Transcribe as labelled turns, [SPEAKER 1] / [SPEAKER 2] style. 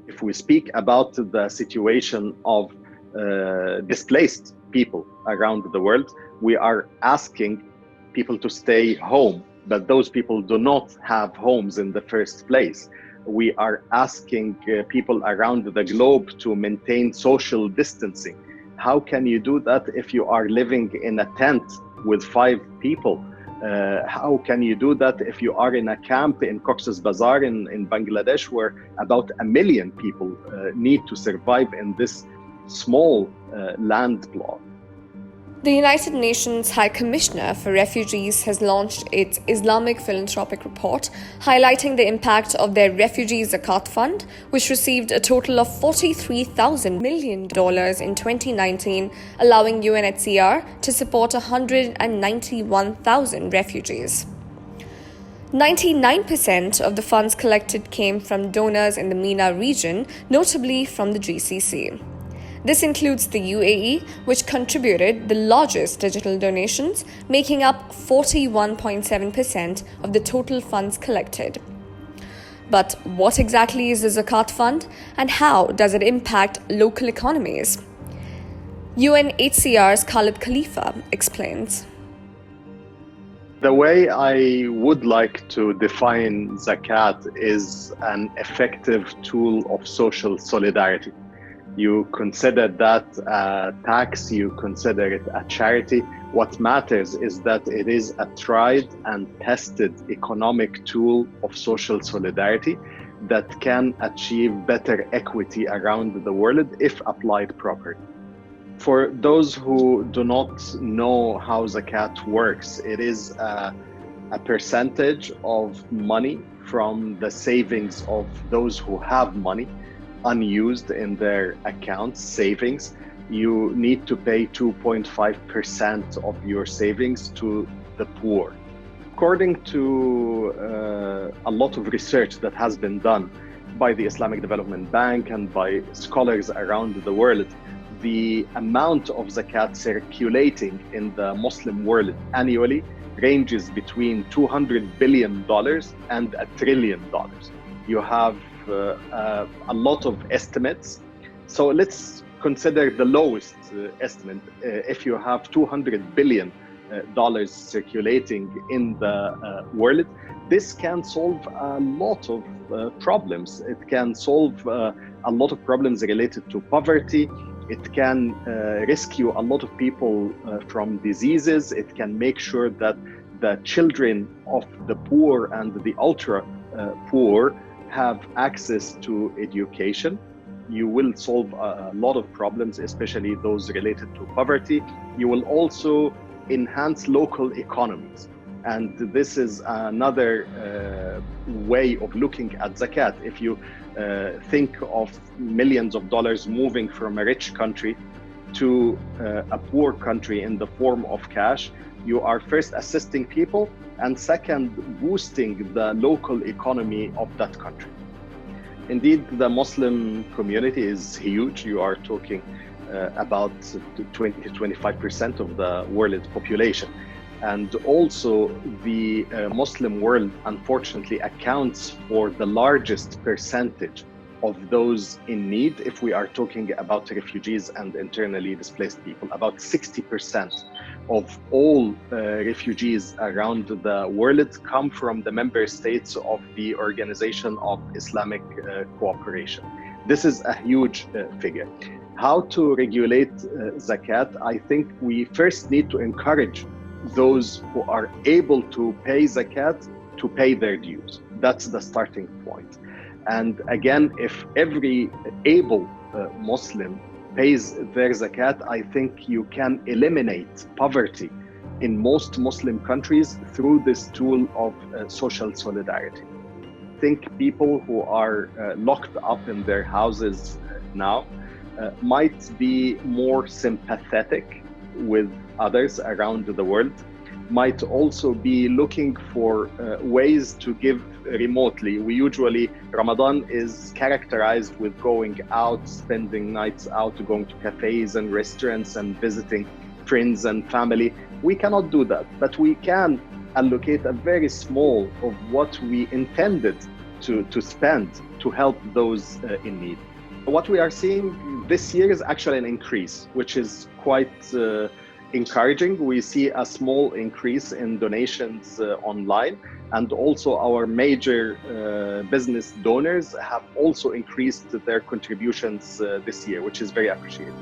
[SPEAKER 1] If we speak about the situation of displaced people around the world, we are asking people to stay home, but those people do not have homes in the first place. We are asking people around the globe to maintain social distancing. How can you do that if you are living in a tent with 5 people? How can you do that if you are in a camp in Cox's Bazar in Bangladesh, where about 1 million people need to survive in this small land plot?
[SPEAKER 2] The United Nations High Commissioner for Refugees has launched its Islamic Philanthropic Report, highlighting the impact of their Refugee Zakat Fund, which received a total of $43,000 million in 2019, allowing UNHCR to support 191,000 refugees. 99% of the funds collected came from donors in the MENA region, notably from the GCC. This includes the UAE, which contributed the largest digital donations, making up 41.7% of the total funds collected. But what exactly is the Zakat Fund, and how does it impact local economies? UNHCR's Khalid Khalifa explains.
[SPEAKER 1] The way I would like to define Zakat is an effective tool of social solidarity. You consider that a tax, you consider it a charity. What matters is that it is a tried and tested economic tool of social solidarity that can achieve better equity around the world if applied properly. For those who do not know how Zakat works, it is a percentage of money from the savings of those who have money unused in their accounts, savings. You need to pay 2.5% of your savings to the poor. According to a lot of research that has been done by the Islamic Development Bank and by scholars around the world, the amount of zakat circulating in the Muslim world annually ranges between $200 billion and $1 trillion. You have a lot of estimates. So let's consider the lowest estimate. If you have $200 billion circulating in the world, this can solve a lot of problems. It can solve a lot of problems related to poverty. It can rescue a lot of people from diseases. It can make sure that the children of the poor and the ultra poor have access to education. You will solve a lot of problems, especially those related to poverty. You will also enhance local economies. And this is another way of looking at zakat. If you think of millions of dollars moving from a rich country to a poor country in the form of cash, you are first assisting people and second boosting the local economy of that country. Indeed, the Muslim community is huge. You are talking about 20 to 25% of the world population. And also the Muslim world, unfortunately, accounts for the largest percentage of those in need. If we are talking about refugees and internally displaced people, about 60% of all refugees around the world come from the member states of the Organization of Islamic Cooperation. This is a huge figure. How to regulate zakat? I think we first need to encourage those who are able to pay zakat to pay their dues. That's the starting point. And again, if every able Muslim pays their zakat, I think you can eliminate poverty in most Muslim countries through this tool of social solidarity. I think people who are locked up in their houses now might be more sympathetic with others around the world, might also be looking for ways to give remotely. Ramadan is characterized with going out, spending nights out, going to cafes and restaurants and visiting friends and family. We cannot do that, but we can allocate a very small of what we intended to spend to help those in need. What we are seeing this year is actually an increase, which is quite encouraging. We see a small increase in donations online, and also our major business donors have also increased their contributions this year, which is very appreciated.